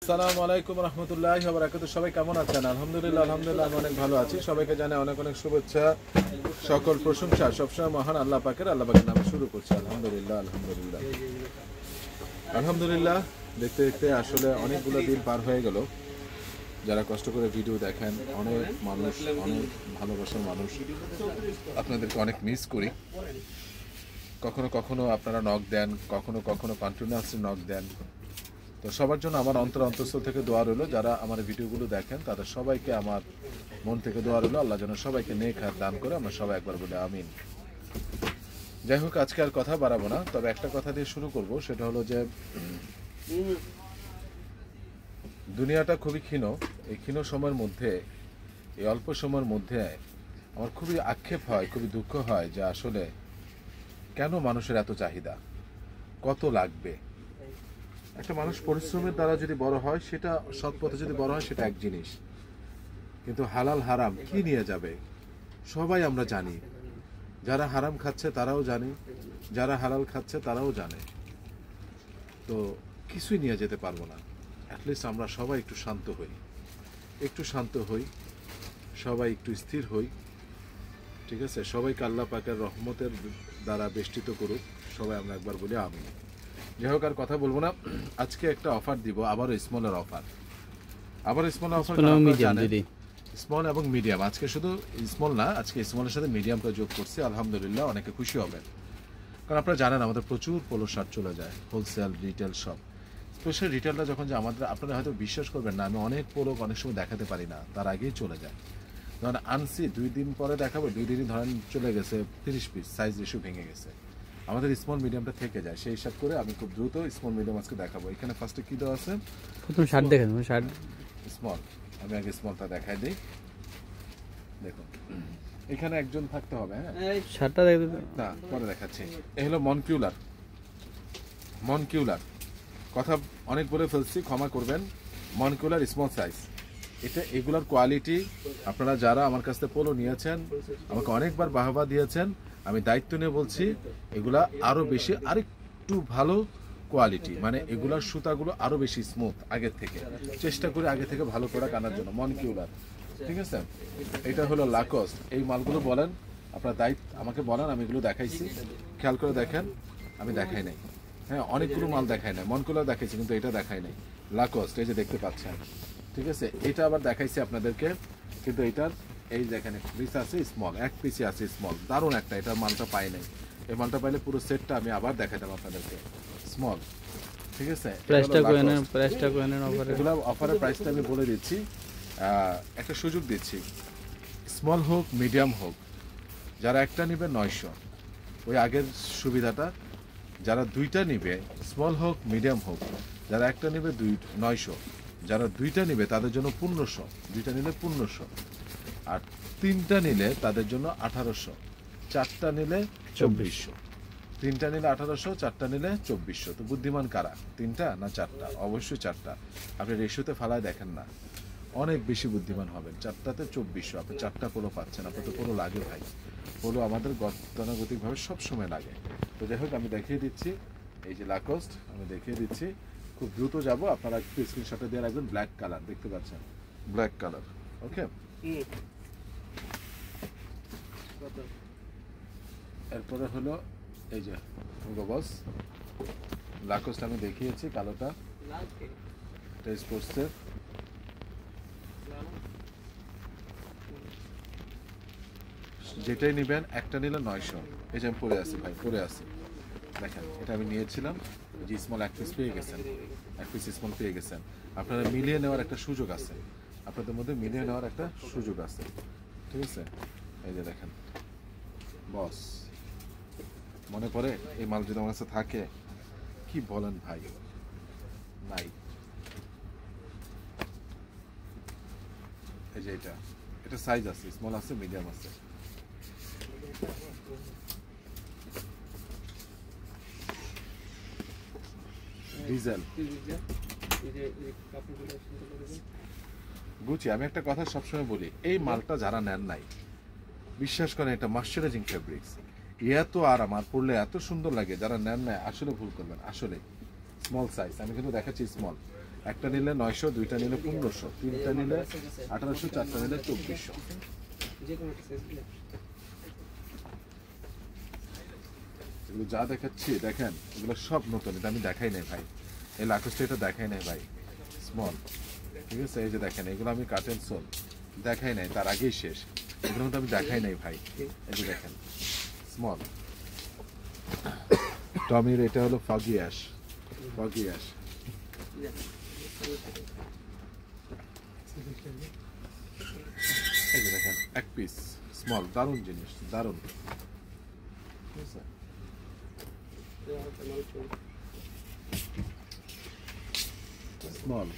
আসসালামু আলাইকুম রহমতুল্লাহি ওয়া বারাকাতুহু। সবাই কেমন আছেন? আলহামদুলিল্লাহ আমি অনেক ভালো আছি। সবাইকে জানাই অনেক অনেক শুভেচ্ছা, সকল প্রশংসা সবসময় মহান আল্লাহ পাকের নামে শুরু করছি। আলহামদুলিল্লাহ দেখতে দেখতে আসলে অনেকগুলো দিন পার হয়ে গেল। যারা কষ্ট করে ভিডিও দেখেন, অনেক মানুষ, অনেক ভালোবাসার মানুষ, আপনাদেরকে অনেক মিস করি। কখনো কখনো আপনারা নক দেন, কখনো কখনো কন্টিনিউয়াসলি নক দেন। তো সবার জন্য আমার অন্তঃস্থল থেকে দোয়া রইল। যারা আমার ভিডিওগুলো দেখেন তাদের সবাইকে আমার মন থেকে দোয়া রইল, আল্লাহ যেন সবাইকে নেক হায়াত দান করে। আমরা সবাই একবার বলে আমিন। যাই হোক, আজকে আর কথা বাড়াবো না, তবে একটা কথা দিয়ে শুরু করব। সেটা হলো যে দুনিয়াটা খুবই ক্ষীণ। এই ক্ষীণ সময়ের মধ্যে, এই অল্প সময়ের মধ্যে আমার খুবই আক্ষেপ হয়, খুবই দুঃখ হয় যে আসলে কেন মানুষের এত চাহিদা, কত লাগবে। একটা মানুষ পরিশ্রমের দ্বারা যদি বড় হয়, সেটা সৎ পথে যদি বড় হয়, সেটা এক জিনিস। কিন্তু হালাল হারাম কি নিয়ে যাবে সবাই আমরা জানি। যারা হারাম খাচ্ছে তারাও জানে, যারা হালাল খাচ্ছে তারাও জানে। তো কিছুই নিয়ে যেতে পারবো না। অ্যাটলিস্ট আমরা সবাই একটু শান্ত হই, সবাই একটু স্থির হই। ঠিক আছে? সবাইকে আল্লাহ পাকের রহমতের দ্বারা বেষ্টিত করুক। সবাই আমরা একবার বলি আমিন। যাই হোক, আর কথা বলবো না। আজকে একটা অফার দিব, আবারও স্মলের অফার। স্মল এবং মিডিয়াম। আজকে শুধু স্মল না, আজকে স্মলের সাথে মিডিয়ামটা যোগ করছি। আলহামদুলিল্লাহ অনেকে খুশি হবেন, কারণ আপনারা জানেন আমাদের প্রচুর পোলো শার্ট চলে যায়, হোলসেল রিটেল সব। স্পেশাল রিটেলটা যখন যে আমাদের, আপনারা হয়তো বিশ্বাস করবেন না, আমি অনেক পোলো অনেক সময় দেখাতে পারি না, তার আগেই চলে যায়। ধরেন আনছি 2 দিন পরে দেখাবো, 2 দিনই ধরেন চলে গেছে 30 পিস, সাইজ রেশিও ভেঙে গেছে। আমাদের স্মল মিডিয়ামটা থেকে যায়, সেই হিসাব করে আমি খুব দ্রুত স্মল মিডিয়াম আজকে দেখাবো। এখানে ফার্স্টে কি দেওয়া আছে? প্রথম শার্ট দেখেন, শার্ট স্মল। আমি আগে স্মলটা দেখাই দিই। দেখুন, এখানে একজন থাকতে হবে। হ্যাঁ, শার্টটা দেখতে না, পরে দেখাচ্ছি। এই হলো মনকিউলার। কথা অনেক বলে ফেলছি, ক্ষমা করবেন। মনকিউলার স্মল সাইজ। এগুলার কোয়ালিটি, আপনারা যারা আমার কাছ থেকে পোলো নিয়েছেন, আমাকে অনেকবার বাহবা দিয়েছেন, আমি দায়িত্ব নিয়ে বলছি, এগুলা আরো বেশি, আরেকটু ভালো কোয়ালিটি। মানে এগুলার সুতাগুলো আরো বেশি স্মুথ আগের থেকে। চেষ্টা করি আগে থেকে ভালো প্রোডাক্ট আনার জন্য। মনকিউলার, ঠিক আছে? এটা হলো লাকোস্ট। এই মালগুলো বলেন, আপনার দায়িত্ব আমাকে বলেন, আমি এগুলো দেখাইছি, খেয়াল করে দেখেন। আমি দেখাই নাই, হ্যাঁ, অনেকগুলো মাল দেখাই নাই। মনকিউলার দেখাইছি, কিন্তু এটা দেখাই নাই। লাকোস্ট, এই যে দেখতে পাচ্ছেন, ঠিক আছে? এটা আবার দেখাইছি আপনাদেরকে, কিন্তু এটার এই দেখেন পিস আছে স্মল, এক পিসই আছে স্মল। দারুণ একটা, এটার মালটা পাই নাই। এই মালটা পাইলে পুরো সেটটা আমি আবার দেখাতাম আপনাদেরকে। স্মল, ঠিক আছে? এগুলো অফারের প্রাইসটা আমি বলে দিচ্ছি, একটা সুযোগ দিচ্ছি। স্মল হোক মিডিয়াম হোক, যারা একটা নিবে 900, ওই আগের সুবিধাটা। যারা দুইটা নিবে, স্মল হোক মিডিয়াম হোক, যারা একটা নিবে 900, যারা দুইটা নিবে তাদের জন্য 1500, দুইটা নিলে 1500, আর তিনটা নিলে তাদের জন্য 1800, চারটা নিলে 2400। তিনটা নিলে 1800, চারটা নিলে 2400। তো বুদ্ধিমান কারা, তিনটা না চারটা? অবশ্যই চারটা। আপনি রেশিওতে ফালায় দেখেন না, অনেক বেশি বুদ্ধিমান হবেন। চারটাতে 2400, আপনি চারটা পোলো পাচ্ছেন। আপনার তো পোলো লাগে ভাই, পোলো আমাদের গতানুগতিকভাবে সবসময় লাগে। তো যাই হোক, আমি দেখিয়ে দিচ্ছি। এই যে লাকোস্ট, আমি দেখিয়ে দিচ্ছি, খুব দ্রুত যাব। আপনারা একটু স্ক্রিনশটে দিয়ে রাখবেন। ব্ল্যাক কালার দেখতে পাচ্ছেন, ব্ল্যাক কালার। ওকে, এরপরে হলো এই যে বস লাকোস্ট, আমি দেখিয়েছি কালোটা, টেস্ট করছে। যেটাই নেবেন, একটা নিলে 900। এই যে আমি পরে আছি ভাই, পরে আছি, দেখেন। এটা আমি নিয়েছিলাম, যে স্মল এক পিস পেয়ে গেছেন, এক পিস স্মল পেয়ে গেছেন। আপনারা মিলিয়ে নেওয়ার একটা সুযোগ আছে, আপনাদের মধ্যে মিলিয়ে নেওয়ার একটা সুযোগ আছে, ঠিক আছে? এই যে দেখেন বস, মনে পড়ে এই মাল যদি আমার কাছে থাকে, কি বলেন ভাই? নাই। এই যে এটা সাইজ আছে, স্মল আছে, মিডিয়াম আছে। Diesel Gucci. আমি একটা কথা সবসময় বলি, এই মালটা যারা নেন নাই, বিশ্বাস করেন, এটা ময়শ্চারাইজিং ফেব্রিক্স, এত আরাম, আর পরলে এত সুন্দর লাগে। যারা নেন নাই আসলে ভুল করবেন। আসলে স্মল সাইজ, আমি কিন্তু দেখাচ্ছি স্মল। একটা নিলে 900, দুইটা নিলে 1500, তিনটা নিলে 1800, চারটা নিলে 2400। এগুলো যা দেখাচ্ছি দেখেন, এগুলো সব নতুন, এটা আমি দেখাই নাই ভাই, এই লাকোস্টা এটা দেখাই নাই ভাই, স্মল, ঠিক আছে। এই যে দেখেন, এগুলো আমি কাটেন সোল দেখাই নাই, তার আগেই শেষ, এগুলো কিন্তু আমি দেখাই নাই ভাই। এই যে দেখেন স্মল টমির, এটা হলো ফগি অ্যাশ, ফগি অ্যাশ। এই যে দেখেন এক পিস স্মল, দারুণ জিনিস, দারুণ, ঠিক আছে। স্মল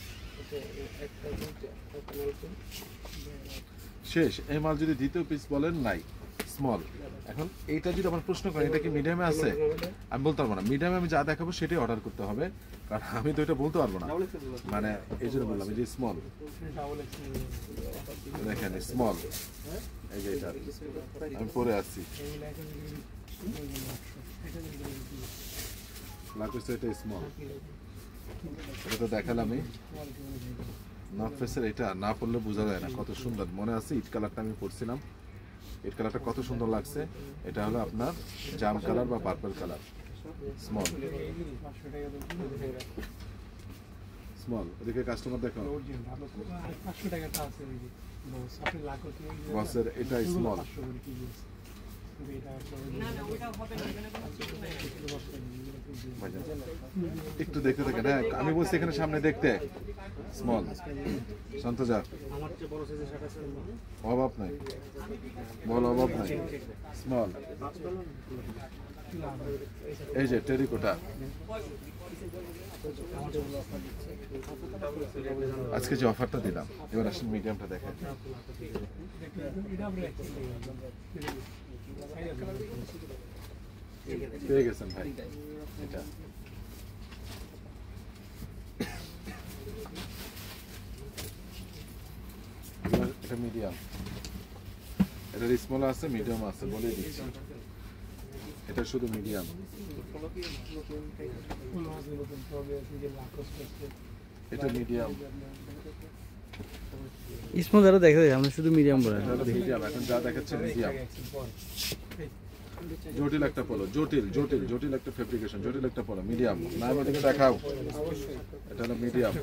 শেষ, এই মাল যদি দ্বিতীয় পিস বলেন নাই, স্মল। এখন এইটা যদি আমার প্রশ্ন করেন এটা কি মিডিয়ামে আছে, আমি বলতে পারবো না। মিডিয়ামে আমি যা দেখাবো সেটাই অর্ডার করতে হবে, কারণ আমি তো এটা বলতে পারবো না, মানে এই জন্য বললাম। এই যে স্মল দেখেন, স্মল, এই যে এটা আমি পরে আসছি, লাকোস্টা এটা স্মল, এটা তো দেখালামই। নর্থ ফেসের এটা না পড়লে বোঝা যায় না কত সুন্দর। মনে আছে ইট কালারটা আমি পড়ছিলাম, ইট কালারটা কত সুন্দর লাগছে। এটা হলো আপনার জাম কালার বা পার্পল কালার, স্মল, স্মল। এদিকে কাস্টমার দেখো, বসের এটা স্মল, একটু দেখতে থাকেন। হ্যাঁ আমি বলছি এখানে সামনে দেখতে, স্মল, শান্ত যা, অভাব নাই, বল অভাব নাই, স্মল। এই যে টেরিকোটা, আজকে যে অফারটা দিলাম, এবার আসেন মিডিয়ামটা দেখেন। পেয়ে গেছেন ভাই, এটা এটা মিডিয়াম, এটার স্মল আছে, মিডিয়াম আছে, বলে দিচ্ছি। এটা শুধু মিডিয়াম, এটা মিডিয়াম, স্মল যারা দেখা যায় আমরা শুধু মিডিয়াম বলে। মিডিয়াম এখন যা দেখাচ্ছে মিডিয়াম। জটিল একটা পলো, জটিল জটিল জটিল একটা ফেব্রিকেশন, জটিল একটা পলো, মিডিয়াম। না আমাদেরকে দেখাও, এটা হলো মিডিয়াম,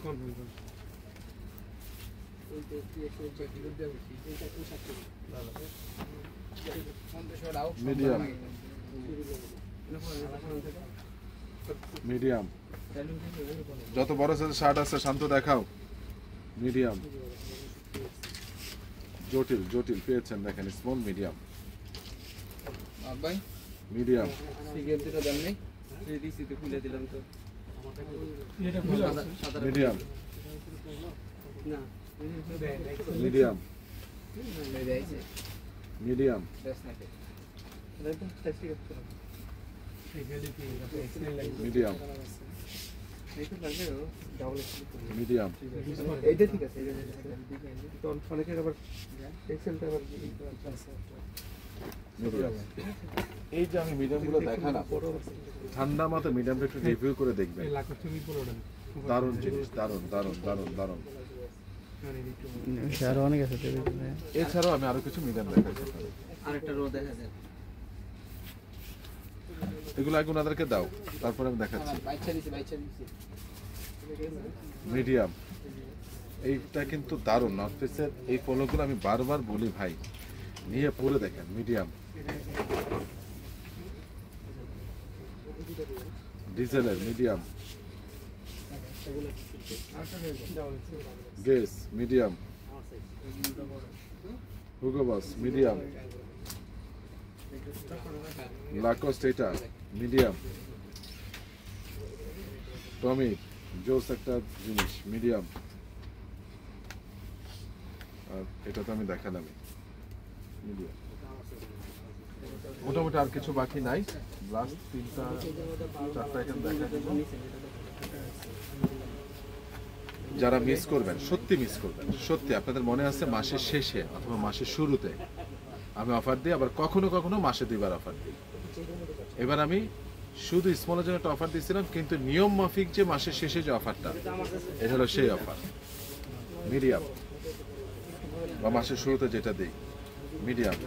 মিডিয়াম, মিডিয়াম। যত বড় সাইজের শার্ট আছে শান্ত দেখাও, মিডিয়াম। জটিল জটিল পেয়েছেন দেখেন, small, medium, medium, medium, medium, medium, medium, medium. এইটা ঠিক আছে, অনেকের আবার এক্সেলটা আবার মিডিয়াম। এই যে আমি মিডিয়ামগুলো দেখালাম, ঠান্ডা মাথায় মিডিয়ামটা একটু রিভিউ করে দেখবেন, দারুণ জিনিস, দারুণ দারুণ দারুণ দারুণ। আরো অনেক আছে, এছাড়াও আমি আরো কিছু মিডিয়াম দেখাচ্ছি, আরেকটা রো দেখা যায়। এগুলো আগে ওনাদেরকে দাও, তারপরে আমি দেখাচ্ছি। মিডিয়াম, এইটা কিন্তু দারুণ। নর্থ ফেসের এই পলোগুলো আমি বারবার বলি ভাই, নিয়ে পরে দেখেন, মিডিয়াম, ডিজেলের মিডিয়াম, গেস মিডিয়াম, হুগো বস মিডিয়াম, লাকোস্ট এটা মিডিয়াম, টমি জোস একটা জিনিস, মিডিয়াম। আর এটা তো আমি দেখালাম, মিডিয়াম। মোটামুটি আর কিছু বাকি নাই, লাস্ট 3টা 4টা আইটেম দেখা দেব। যারা মিস করবেন, সত্যি মিস করবেন, সত্যি আপনাদের মনে আছে মাসের শেষে অথবা মাসের শুরুতে আমি অফার দিই, আবার কখনো কখনো মাসে 2বার অফার দিই। এবার আমি শুধু স্মলের জন্য একটা অফার দিয়েছিলাম, কিন্তু নিয়ম মাফিক যে মাসের শেষে যে অফারটা, এটা হলো সেই অফার। মিডিয়াম বা মাসের শুরুতে যেটা দিই, মিডিয়াম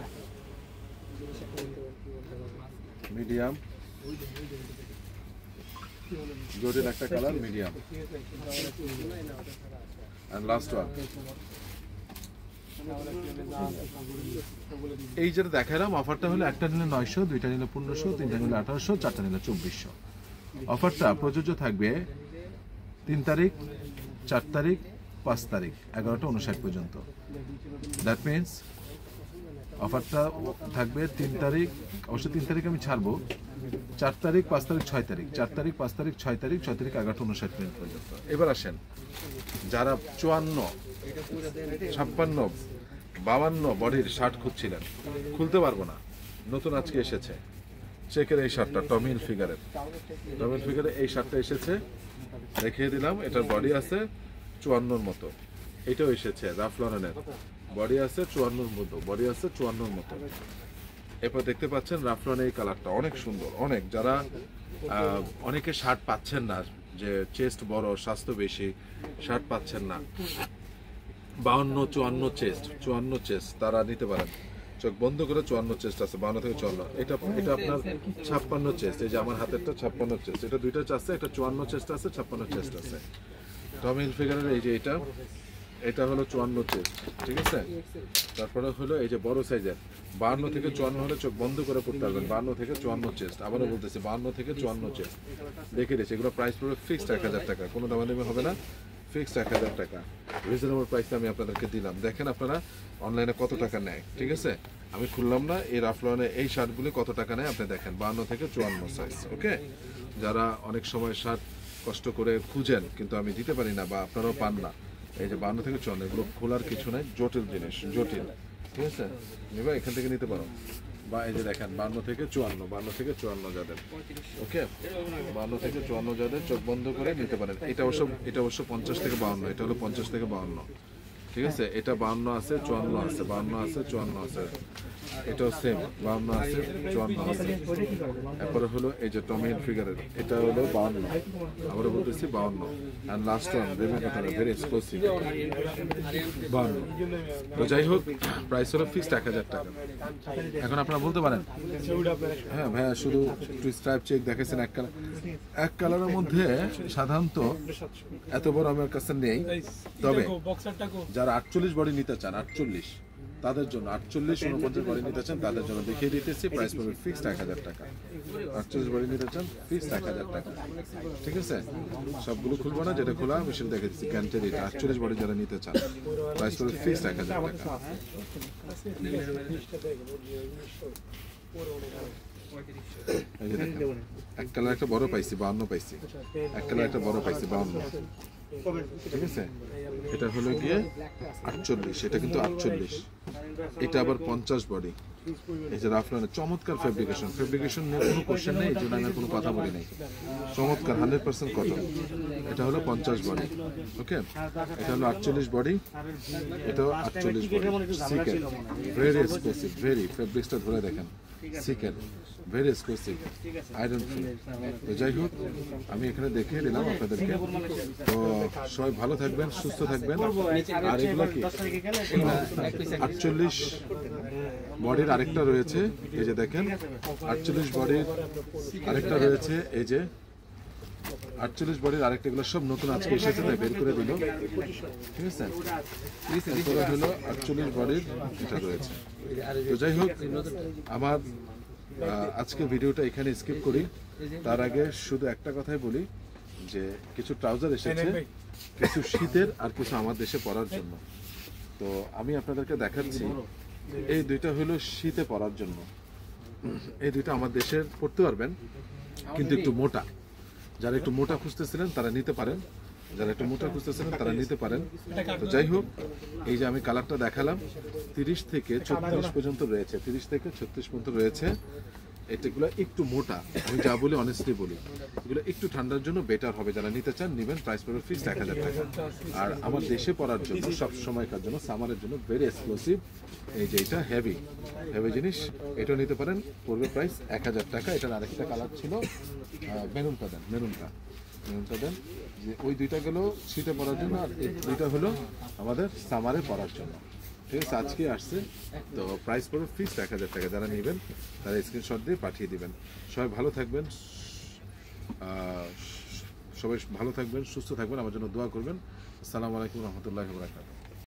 মিডিয়াম জটিল একটা colour, medium. And last one, এই যেটা দেখালাম অফারটা হলো একটা নিলে 900, দুইটা নিলে 1500, তিনটা নিলে 1800, চারটা নিলে 2400। অফারটা প্রযোজ্য থাকবে 3 তারিখ, 4 তারিখ, 5 তারিখ 11:59 পর্যন্ত। দ্যাট মিনস অফারটা থাকবে 3 তারিখ, অবশ্য 3 তারিখ আমি ছাড়বো, 4 তারিখ, 5 তারিখ, 6 তারিখ, 4 তারিখ, 5 তারিখ, 6 তারিখ, 6 তারিখ 11:59 পর্যন্ত। এবার আসেন, যারা 54, 56, 52 বডির শার্ট খুঁজছিলেন, খুলতে পারবো না, নতুন আজকে এসেছে চেকের এই শার্টটা, টমি হিলফিগারের এই শার্টটা এসেছে, দেখিয়ে দিলাম। এটার বডি আছে 54 মতো, এটাও এসেছে রাফ লরেনের, বডি আছে 54 মতো, বডি আছে 54 মতো। এরপর দেখতে পাচ্ছেন রাফ লরেনের এই কালারটা অনেক সুন্দর, অনেক, যারা অনেকে শার্ট পাচ্ছেন না, যে চেস্ট বড়, স্বাস্থ্য বেশি, শার্ট পাচ্ছেন না, 52, 54 চেস্ট তারা নিতে পারেন। চোখ বন্ধ করে 54 চেস্ট আছে, 52 থেকে 54। এটা আপনার 56 চেস্ট, এই যে আমার হাতেরটা 56 চেস্ট, এটা দুইটা আছে, একটা 54 চেস্ট আছে, 56 চেস্ট আছে। টমি হিলফিগারের এই যে এটা হলো 54 চেস্ট, ঠিক আছে। তারপরে হলো এই যে বড় সাইজের 52 থেকে 54 হলে চোখ বন্ধ করে পড়তে পারবেন, 52 থেকে 54 চেস্ট। আবারও বলতেছি 52 থেকে 54 চেস্ট দেখে দিয়েছি। এগুলো প্রাইস পড়বে ফিক্সড 1000 টাকা, কোনো দামাদামি হবে না, ফিক্সড 1000 টাকা। রিজনেবল প্রাইসে আমি আপনাদেরকে দিলাম। দেখেন আপনারা অনলাইনে কত টাকা নেয়, ঠিক আছে। আমি খুললাম না, এই রাফলনে এই শার্টগুলি কত টাকা নেয় আপনি দেখেন, 52 থেকে 54 সাইজ। ওকে, যারা অনেক সময় শার্ট কষ্ট করে খুঁজেন কিন্তু আমি দিতে পারি না, বা আপনারাও পান না, এই যে 52 থেকে 54, এগুলো খোলার কিছু নাই, জটিল জিনিস, জটিল, ঠিক আছে। নিবা এখান থেকে নিতে পারো। বা এই যে দেখেন 52 থেকে 54 যাদের, ওকে, 52 থেকে 54 যাদের চোখ বন্ধ করে নিতে পারেন। এটা অবশ্য 50 থেকে 52, এটা হলো 50 থেকে 52, ঠিক আছে। এটা 52 আছে, 54 আছে, 52 আছে, 54 আছে, এটাও সেম 52 আছে, 54 আছে। এরপরে হলো এই যে টমি হিলফিগারের, এটা হলো 52, আবারও বলতেছি 52। And last one, very exclusive 52। তো যাই হোক, প্রাইস হলো ফিক্সড 1000 টাকা। এখন আপনারা বলতে পারেন, হ্যাঁ ভাইয়া শুধু একটু স্ট্রাইপ চেক দেখেছেন, এক কালারের মধ্যে সাধারণত এত বড় আমার কাছে নেই, তবে যারা 48 বডি নিতে চান, 48 তাদের জন্য, 48, 49 বডি নিতে চান তাদের জন্য দেখিয়ে দিতেছি, প্রাইস পড়বে ফিক্সড 1000 টাকা। 48 বডি নিতে চান ফিক্সড 1000 টাকা, ঠিক আছে। সবগুলো খুলবো না, যেটা খোলা আমি সেটা দেখে দিচ্ছি। ক্যান্টের এটা 48 বডি যারা নিতে চান, প্রাইস পড়বে ফিক্সড 1000 টাকা। এই যে দেখেন, এক কালার একটা বড় পাইছি 52 পাইছি, এক কালার একটা বড় পাইছি 52, ঠিক আছে। এটা হলো গিয়ে 48, এটা কিন্তু 48, এটা আবার 50 বডি। এই যে রাফলানের চমৎকার ফেব্রিকেশন নিয়ে কোনো কোশ্চেন নেই, এই জন্য আমি কোনো কথা বলি নাই, চমৎকার 100% কটন। এটা হলো 50 বডি, ওকে। এটা হলো 48 বডি, এটাও 48 বডি। সিকেন, ভেরি এক্সক্লুসিভ, ভেরি, ফেব্রিক্সটা ধরে দেখেন, সিকেন, ভেরি এক্সক্লুসিভ, আয়রন ফ্রি। তো যাই হোক, আমি এখানে দেখিয়ে দিলাম আপনাদেরকে। তো সবাই ভালো থাকবেন, সুস্থ থাকবেন। আর এগুলো কি 48 বডির আরেকটা রয়েছে, এই যে দেখেন 48 বডির আরেকটা রয়েছে, এই যে 48 বডির আরেকটা, এগুলো সব নতুন আজকে এসেছে তাই বের করে দিল, ঠিক আছে। এরপরে হলো 48 বডির এটা রয়েছে। তো যাই হোক, আমার আজকে ভিডিওটা এখানে স্কিপ করি। তার আগে শুধু একটা কথাই বলি যে কিছু ট্রাউজার এসেছে, কিছু শীতের আর কিছু আমার দেশে পরার জন্য। তো আমি আপনাদেরকে দেখাচ্ছি, এই দুইটা হলো শীতে পরার জন্য, এই দুইটা আমার দেশের পরতে পারবেন, কিন্তু একটু মোটা। যারা একটু মোটা খুঁজতেছিলেন তারা নিতে পারেন, যারা একটু মোটা খুঁজতেছিলেন তারা নিতে পারেন। তো যাই হোক, এই যে আমি কালারটা দেখালাম, 30 থেকে 36 পর্যন্ত রয়েছে, 30 থেকে 36 পর্যন্ত রয়েছে। এগুলো একটু মোটা, আমি যা বলি অনেস্টলি বলি, এগুলো একটু ঠান্ডার জন্য বেটার হবে। যারা নিতে চান নেবেন, প্রাইস পড়বে ফিক্সড 1000 টাকা। আর আমার দেশে পরার জন্য, সব সময়কার জন্য, সামারের জন্য ভেরি এক্সক্লুসিভ এই যে এটা হেভি জিনিস, এটা নিতে পারেন, পড়বে প্রাইস 1000 টাকা। এটার আরেকটা কালার ছিল মেরুনটা দেন, মেরুনটা দেন, যে ওই দুইটা গেল শীতে পরার জন্য, আর এই দুইটা হলো আমাদের সামারে পরার জন্য। ঠিক আছে, আজকে আসছে তো প্রাইস পড়বে ফিক্সড 1000 টাকা। যারা নেবেন তারা স্ক্রিনশট দিয়ে পাঠিয়ে দিবেন। সবাই ভালো থাকবেন, সবাই ভালো থাকবেন, সুস্থ থাকবেন, আমার জন্য দোয়া করবেন। আসসালামু আলাইকুম রহমতুল্লাহি ওয়া বারাকাতুহু।